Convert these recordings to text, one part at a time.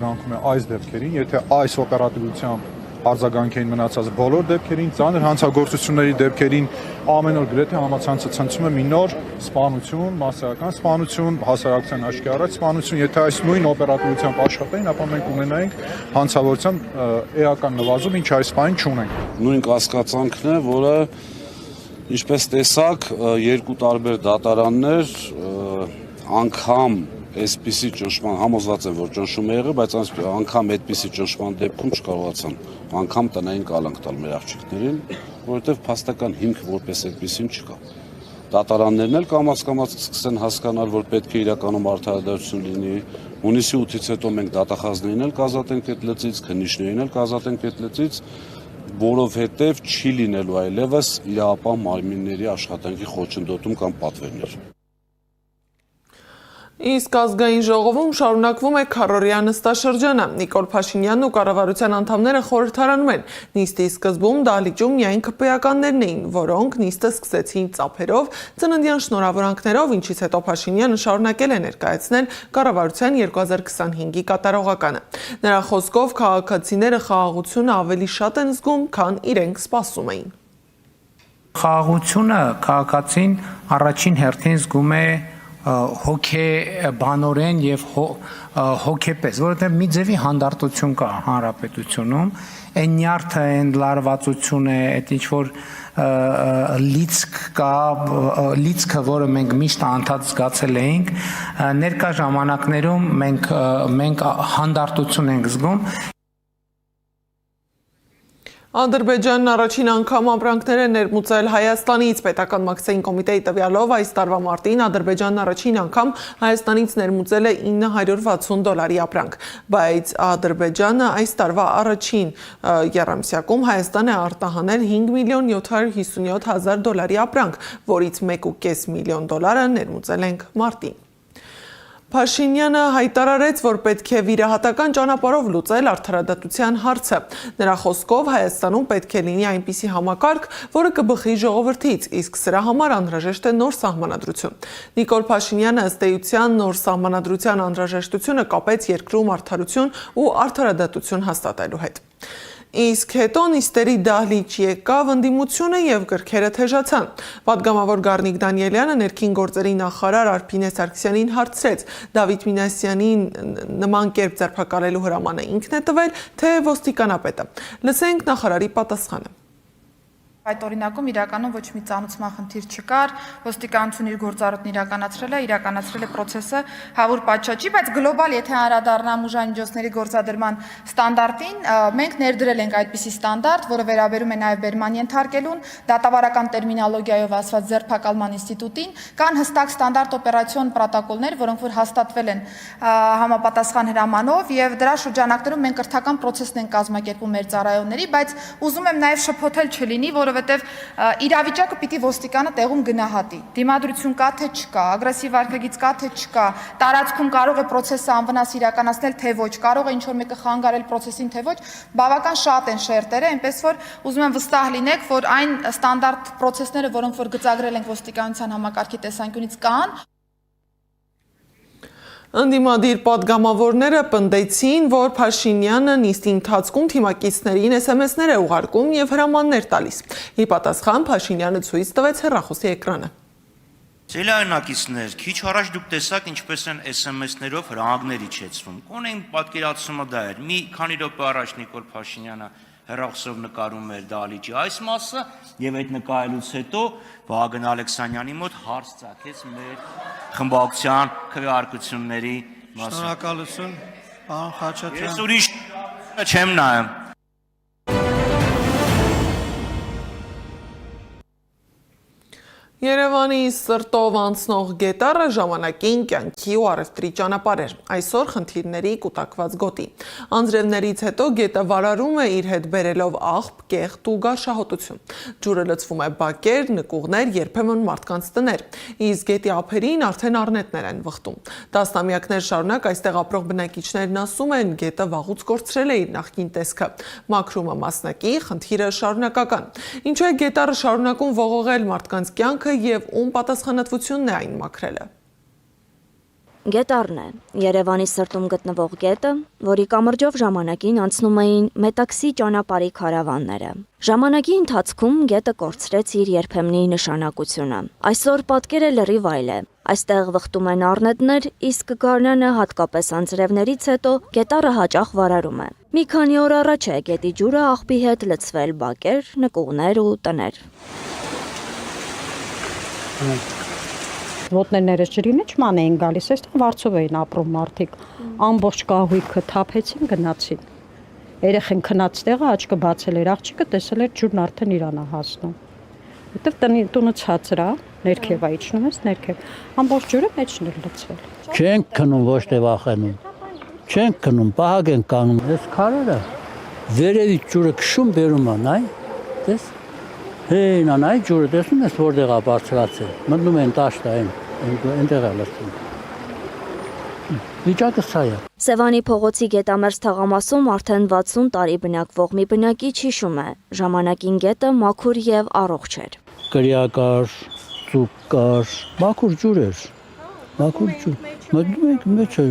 Rankum այս դեպքերին, եթե այս օպերատիվությամբ արձագանք էին մնացած բոլոր դեպքերին, ծանր հանցագործությունների դեպքերին ամեն օր գրեթե համացանցը ցնցում է մի նոր սպանություն, մասսայական սպանություն, հասարակության աչքի առաջ սպանություն, եթե այս նույն օպերատիվությամբ աշխատեին, ապա մենք ունենայինք հանցավորության էական նվազում, ինչ այս պահին չունենք։ Նույն կասկածանքն է, որը ինչպես տեսակ, երկու տարբեր դատարաններ անգամ այսպիսի ճնշման համոզված են, որ ճնշում է եղել, բայց անգամ այդպիսի ճնշման դեպքում չկարողացան անգամ տնային կալանք տալ մեր աղջիկներին, որովհետև փաստական հիմք որպես այդպիսին չկա։ Դատարաններն էլ կամաց-կամաց սկսեն հասկանալ, որ պետք է իրականում արդարադատություն լինի։ Հունիսի 8-ից հետո մենք դատախազներին էլ կազատենք այդ լծից, քննիչներին էլ կազատենք այդ լծից, որովհետև չի լինելու այլևս իրապահ մարմինների աշխատանքի խոչընդոտում կամ պատվերներ։ Իսկ ազգային ժողովում շարունակվում է քառօրյա նստաշրջանը։ Նիկոլ Փաշինյանն ու կառավարության անդամները խորհրդարանում են։ Նիստի սկզբում դահլիճում միայն ԿՊ-ականներն էին, որոնք նիստը սկսեցին ծափերով, ծննդյան շնորհավորանքներով, ինչից հետո Փաշինյանը շարունակել է ներկայացնել կառավարության 2025-ի կատարողականը։ Նրա խոսքով քաղաքացիները խաղաղությունը ավելի շատ են զգում, քան իրենք սպասում էին։ Խաղաղությունը քաղաքացին առաջին հերթին զգում է հոգեբանորեն եւ հոգեպես, որովհետեւ մի ձևի հանդարտություն կա հանրապետությունում, այն նյարդը, այն լարվածությունը, այդ ինչ որ լիցք կա, լիցքը, որը մենք միշտ անդադ զգացել էինք, ներկա ժամանակներում մենք հանդարտություն ենք զգում։ Ադրբեջանն առաջին անգամ ապրանքներ է ներմուծել Հայաստանից։ Պետական մաքսային կոմիտեի տվյալով այս տարվա մարտին Ադրբեջանն առաջին անգամ Հայաստանից ներմուծել է $960 ապրանք, բայց Ադրբեջանը այս տարվա առաջին եռամսյակում Հայաստան է արտահանել $5,757,000 ապրանք, որից $1.5 միլիոն ներմուծել ենք մարտին։ Փաշինյանը հայտարարեց, որ պետք է վիրահատական ճանապարհով լուծել արդարադատության հարցը։ Նրա խոսքով Հայաստանում պետք է լինի այնպիսի համակարգ, որը կբխի ժողովրդից, իսկ սրա համար անհրաժեշտ է նոր սահմանադրություն։ Նիկոլ Փաշինյանը ըստ էության նոր սահմանադրության անհրաժեշտությունը կապեց երկրում արդարություն ու արդարադատություն հաստատելու հետ։ Իսկ հետո նիստերի դահլիճ եկավ ընդդիմությունը եւ գրքերը թեժացան։ Պատգամավոր Գառնիկ Դանիելյանը ներքին գործերի նախարար Արփինե Սարգսյանին հարցրեց. Դավիթ Մինասյանին նման կերպ ձերբակալելու հրամանը ինքն է տվել, թե ոստիկանապետը։ Լսենք նախարարի պատասխանը։ Այդ օրինակում իրականում ոչ մի ծանուցման խնդիր չկար, ոստիկանությունը իր գործառույթն իրականացրել է process-ը հավուր պատշաճի, բայց գլոբալ եթե անդրադառնամ ուժամիջոցների գործադրման ստանդարտին, մենք ներդրել ենք այդպիսի ստանդարտ, որը վերաբերում է նաև բերման ենթարկելուն, դատավարական տերմինոլոգիայով ասված ձերբակալման ինստիտուտին, կան հստակ ստանդարտ օպերացիոն պրոտոկոլներ, որոնք որ հաստատվել են համապատասխան հրամանով եւ դրա շրջանակներում մենք կրթական process-ն ենք կազմակերպում մեր ծառայողների, բայց ուզում եմ նաև շփոթել չլինի, որովհետև իրավիճակը պիտի ոստիկանը տեղում գնահատի։ Դիմադրություն կա թե չկա, ագրեսիվ վարքագիծ կա թե չկա, տարածքում կարող է process-ը անվնաս իրականացնել թե ոչ, կարող է ինչ-որ մեկը խանգարել process-ին թե ոչ, բավական շատ են շերտերը, այնպես որ ուզում եմ վստահ լինեք, որ այն ստանդարտ process-ները, որոնք որ գծագրել ենք ոստիկանության համակարգի տեսանկյունից կան։ Ընդդիմադիր պատգամավորները պնդեցին, որ Փաշինյանը նիստի ընթացքում թիմակիցներին SMS-ներ է ուղարկում եւ հրամաններ տալիս։ Ի պատասխան Փաշինյանը ցույց տվեց հեռախոսի էկրանը։ Սելյայնակիցներ, քիչ առաջ դուք տեսաք ինչպես են SMS-ներով հրահանգներ իջեցվում։ Կոնեն պատկերացումը դա էր։ Մի քանի րոպե առաջ Նիկոլ Փաշինյանը հեռախոսով նկարում էր դահլիճի այս մասը եւ այդ նկարելուց հետո Վահագն Ալեքսանյանի մոտ հարց ծագեց մեր խմբակցության քվեարկությունների մասին։ Շնորհակալություն, պարոն Խաչատրյան։ Ես ուրիշ չեմ նայում։ Երևանի սրտով անցնող գետառը ժամանակին կյանքի ու առևտրի ճանապարհ էր, այսօր խնդիրների կուտակված գոտի։ Անձրևներից հետո գետը վարարում է իր հետ բերելով աղբ, կեղտ ու գարշահոտություն։ Ջուրը լցվում է բակեր, նկուղներ, երբեմն մարդկանց տներ, իսկ գետի ափերին արդեն առնետներ են վխտում։ Տասնամյակներ շարունակ այստեղ ապրող բնակիչներն ասում են, գետը վաղուց կորցրել է իր նախկին տեսքը։ Մաքրումը մասնակի, խնդիրը շարունակական։ Ինչու է գետառը շարունակում ողողել մարդկանց կյանքը եւ ում պատասխանատվությունն է այն մաքրելը։ Գետառն է Երևանի սրտում գտնվող գետը, որի կամրջով ժամանակին անցնում էին մետաքսի ճանապարհի քարավանները։ Ժամանակի ընթացքում գետը կորցրեց իր երբեմնի նշանակությունը։ Այսօր պատկերը լրիվ այլ է։ Այստեղ վխտում են առնետներ, իսկ գարնանը հատկապես անձրևներից հետո գետառը հաճախ վարարում է։ Մի քանի օր առաջ է գետի ջուրը աղբի հետ լցվել բակեր, նկուղներ ու տներ։ Ոտներներս ջրի մեջ ման էին գալիս, այստեղ վարձով էին ապրում մարդիկ։ Ամբողջ կահույքը թափեցին, գնացին։ Երեխեն քնած տեղը աչքը բացել էր, աղջիկը տեսել էր ջուրն արդեն իրանա հասնում։ Որտեվ տունը ցածր է, ներքև է իջնում ես, ներքև։ Ամբողջ ջուրը մեջն էր լցվել։ Չենք քնում, ոչ թե վախենում։ Չենք քնում, պահակ են կանգնում։ Այս քարերը վերևից ջուրը քշում բերում է, նայ։ Տես։ Հեյ, նայ ջուրը տեսնում ես որտեղ է բարձրացել։ Մտնում են տաշտային, այնտեղ է լցվում։ Վիճակը սա է։ Սևանի փողոցի գետամերձ թաղամասում արդեն 60 տարի բնակվող մի բնակիչ հիշում է, ժամանակին գետը մաքուր եւ առողջ էր։ Կրիա կար, ծուկ կար, մաքուր ջուր էր։ Մաքուր ջուր։ Մտնում ենք մեջը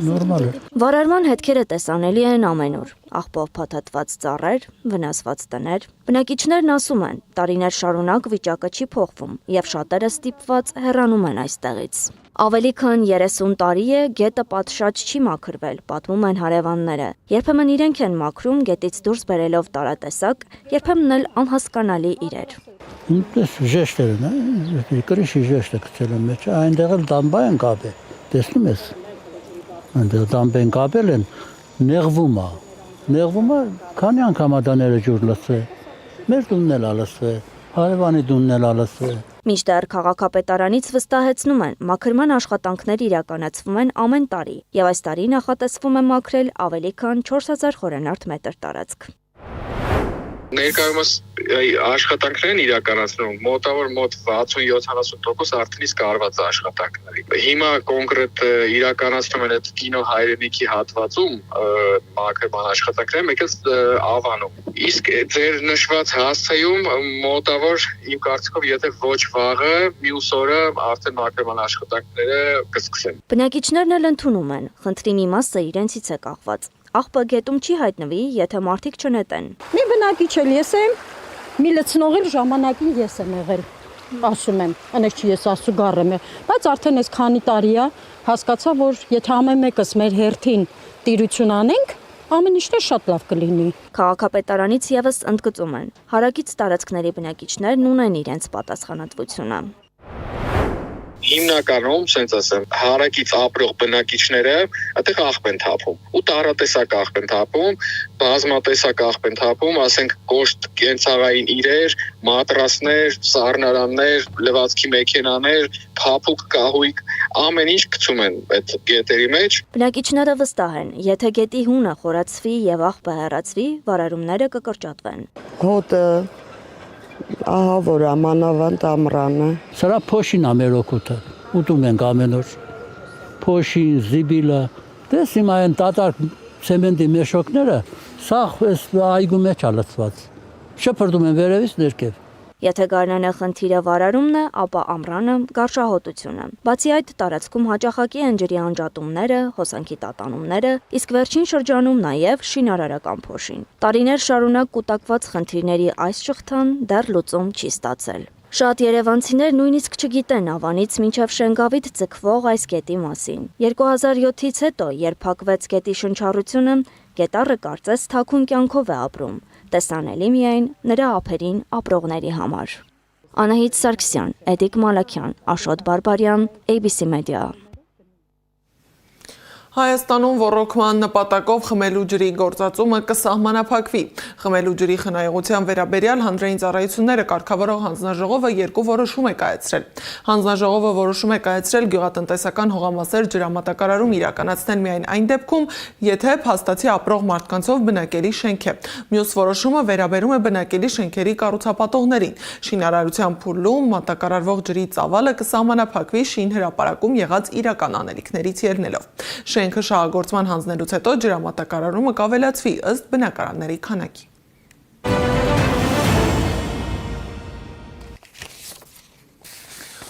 նորմալ է։ Վարարման հետքերը տեսանելի են ամենուր։ Աղբով փաթաթված ծառեր, վնասված տներ։ Բնակիչներն ասում են, տարիներ շարունակ վիճակը չի փոխվում եւ շատերը ստիպված հեռանում են այստեղից։ Ավելի քան 30 տարի է գետը պատշաճ չի մաքրվել, պատմում են հարևանները։ Երբեմն իրենք են մաքրում գետից դուրս բերելով տարատեսակ, երբեմն էլ անհասկանալի իրեր։ Ինքս ժեշտեր են, կրիշի ժեշտը գցել են մեջ, այնտեղ էլ դամբա են կապել, տեսնում ես, այնտեղ դամբ են կապել են, նեղվում է, քանի անգամ ադաները ջուր լցվե, մեր դունն էլ ալսվե, հարևանի դունն էլ ալսվե։ Մինչդեռ քաղաքապետարանից վստահեցնում են, մաքրման աշխատանքներ իրականացվում են ամեն տարի, եւ այս տարի նախատեսվում է մաքրել ավելի քան 4000 խորանարդ մետր տարածք։ Ներկայումս աշխատանքներ են իրականացնում, մոտավոր մոտ 60-70% արդեն իսկ արված աշխատանքների։ Հիմա կոնկրետ իրականացնում են այդ կինո հայրենիքի հատվածում մաքրման աշխատանքները, մեկ էլ Ավանում։ Իսկ ձեր նշված հասցեում մոտավոր իմ կարծիքով, եթե ոչ վաղը, մյուս օրը արդեն մաքրման աշխատանքները կսկսեն։ Բնակիչներն էլ ընդունում են, խնդրի մի մասը իրենցից է կախված։ Աղբը գետում չի հայտնվի, եթե մարդիկ չնետեն։ Մի բնակիչ էլ ես եմ, մի լցնողել ժամանակին ես եմ եղել, ասում եմ, անես չի ես ասու գառեմ է, բայց արդեն այս քանի տարի է հասկացա, որ եթե ամեն մեկս մեր հերթին տիրություն անենք, ամեն ինչն շատ լավ կլինի։ Քաղաքապետարանից եւս ընդգծում են, հարակից տարածքների բնակիչներն ունեն իրենց պատասխանատվությունը։ Հիմնականում, ասենց ասեմ, հարակից ապրող բնակիչները այդտեղ աղբ են թափում։ Ու տարատեսակ աղբ են թափում, բազմատեսակ աղբ են թափում, ասենք կոշտ կենցաղային իրեր, մատրասներ, սառնարաններ, լվացքի մեքենաներ, փափուկ կահույք, ամեն ինչ գցում են այդ գետերի մեջ։ Բնակիչները վստահ են, եթե գետի հունը խորացվի եւ աղբը հեռացվի, վարարումները կկրճատվեն։ Գոտը ահա որ ամանավանդ ամրանը։ Սրա փոշին է մեր օգուտը, ուտում ենք ամեն օր։ Փոշին, զիբիլը, դες հիմա այն տատար ցեմենտի մեշոկները, սա այս այգու մեջ է լցված։ Շփրդում են վերևից ներքև։ Եթե գարնանը խնդիրը վարարումն է, ապա ամռանը գարշահոտությունը։ Բացի այդ, տարածքում հաճախակի են ջրի անջատումները, հոսանքի տատանումները, իսկ վերջին շրջանում նաև շինարարական փոշին։ Տարիներ շարունակ կուտակված խնդիրների այս շղթան դեռ լուծում չի ստացել։ Շատ երևանցիներ նույնիսկ չգիտեն Ավանից մինչև Շենգավիթ ձգվող այս գետի մասին։ 2007-ից հետո, երբ փակվեց գետի շնչառությունը, գետառը կարծես թաքուն կյանքով է ապրում, տեսանելի միայն նրա ափերին ապրողների համար։ Անահիտ Սարգսյան, Էդիկ Մալաքյան, Աշոտ Բարբարյան, ABC Media։ Հայաստանում ռոռոկման նպատակով խմելու ջրի գործածումը կսահմանափակվի։ Խմելու ջրի խնայողության վերաբերյալ հանրային ծառայությունները կարգավորող հանձնաժողովը երկու որոշում է կայացրել։ Հանձնաժողովը որոշում է կայացրել գյուղատնտեսական հողամասեր ջրամատակարարում իրականացնել միայն այն դեպքում, եթե փաստացի ապրող մարդկանցով բնակելի շենք է։ Մյուս որոշումը վերաբերում է բնակելի շենքերի կառուցապատողներին։ Շինարարության փուլում մատակարարվող ջրի ծավալը կսահմանափակվի շինհրապարակում եղած իրական անելիքներից ելնելով։ Շենքը շահագործման հանձնելուց հետո ջրամատակարարումը կավելացվի ըստ բնակարանների քանակի։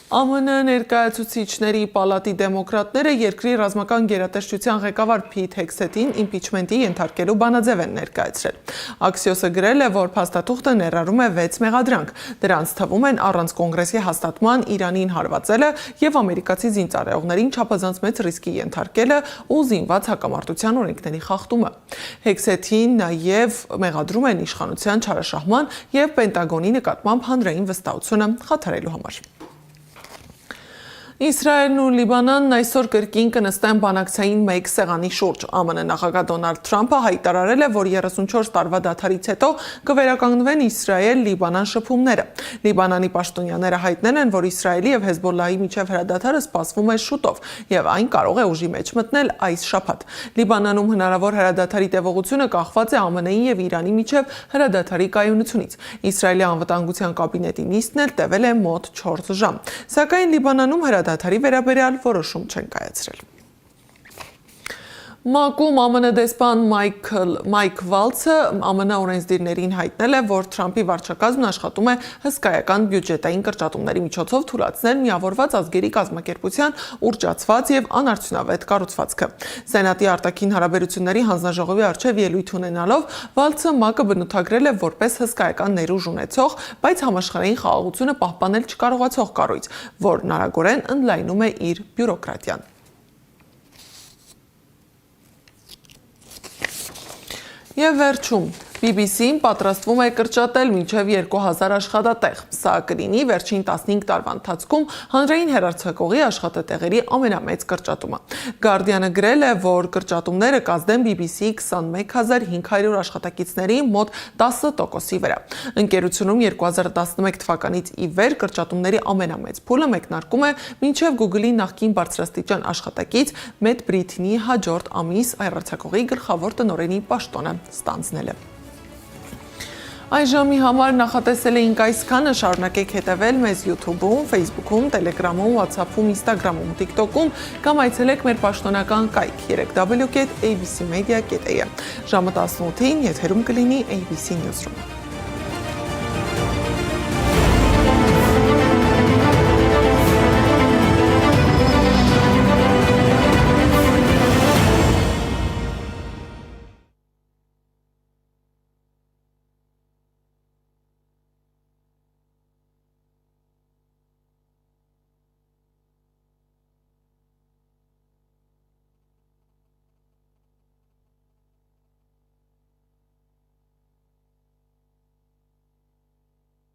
ԱՄՆ ներկայացուցիչների պալատի դեմոկրատները երկրի ռազմական գերատեսչության ղեկավար Փիթ Հեքսեթին իմպիչմենտի ենթարկելու բանաձև են ներկայացրել։ Axios-ը գրել է, որ փաստաթուղթը ներառում է 6 մեղադրանք։ Դրանց թվում են առանց կոնգրեսի հաստատման Իրանին հարվածելը եւ ամերիկացի զինծառայողներին չափազանց մեծ ռիսկի ենթարկելը ու զինված հակամարտության օրենքների խախտումը։ Հեքսեթին նաեւ մեղադրում են իշխանության չարաշահման եւ Պենտագոնի նկատմամբ հանրային վստահությունը խաթարելու համար։ Իսրայելն ու Լիբանանն այսօր կրկին կնստեն բանակցային մեկ սեղանի շուրջ։ ԱՄՆ նախագահ Դոնալդ Թրամփը հայտարարել է, որ 34 տարվա դադարից հետո կվերականգնվեն Իսրայել-Լիբանան շփումները։ Լիբանանի պաշտոնյաները հայտնել են, որ Իսրայելի եւ Հեզբոլլահի միջև հրադադարը սպասվում է շուտով եւ այն կարող է ուժի մեջ մտնել այս շաբաթ։ Լիբանանում հնարավոր հրադադարի տևողությունը կախված է ԱՄՆ-ի եւ Իրանի միջև հրադադարի կայունությունից։ Իսրայելի անվտանգության կաբինետի նիստն էլ տևել է մոտ 4 ժամ։ Սակայն Լիբանանում հրադադարի վերաբերյալ որոշում չեն կայացրել։ ՄԱԿ-ում ԱՄՆ դեսպան Մայք Վալցը ԱՄՆ օրենսդիրներին հայտնել է, որ Թրամփի վարչակազմն աշխատում է հսկայական բյուջետային կրճատումների միջոցով թույլատնել միավորված ազգերի կազմակերպության ուռճացված եւ անարդյունավետ կառուցվածքը։ Սենատի արտաքին հարաբերությունների հանձնաժողովի առջև ելույթ ունենալով Վալցը ՄԱԿ-ը բնութագրել է որպես հսկայական ներուժ ունեցող, բայց համաշխարհային խաղաղությունը պահպանել չկարողացող կառույց, որն արագորեն ընդլայնում է իր բյուրոկրատիան։ Եվ վերջում, BBC-ն պատրաստվում է կրճատել մինչև 2000 աշխատատեղ։ Սա կլինի վերջին 15 տարվա ընթացքում հանրային հեռարձակողի աշխատատեղերի ամենամեծ կրճատումը։ Guardian-ը գրել է, որ կրճատումները կազդեն BBC-ի 21500 աշխատակիցների մոտ 10%-ի վրա։ Ընկերությունում 2011 թվականից ի վեր կրճատումների ամենամեծ փուլը մեկնարկում է մինչև Google-ի նախկին բարձրաստիճան աշխատակից Մեթ Բրիթինի հաջորդ ամիս հեռարձակողի գլխավոր տնօրենի պաշտոնը ստանձնելը։ Այս ժամի համար նախատեսել էինք այսքանը, շարունակեք հետևել մեզ YouTube-ում, Facebook-ում, Telegram-ում, WhatsApp-ում, Instagram-ում, TikTok-ում կամ այցելեք մեր պաշտոնական կայք www.abcmedia.am։ Ժամը 18-ին եթերում կլինի ABC Newsroom-ը։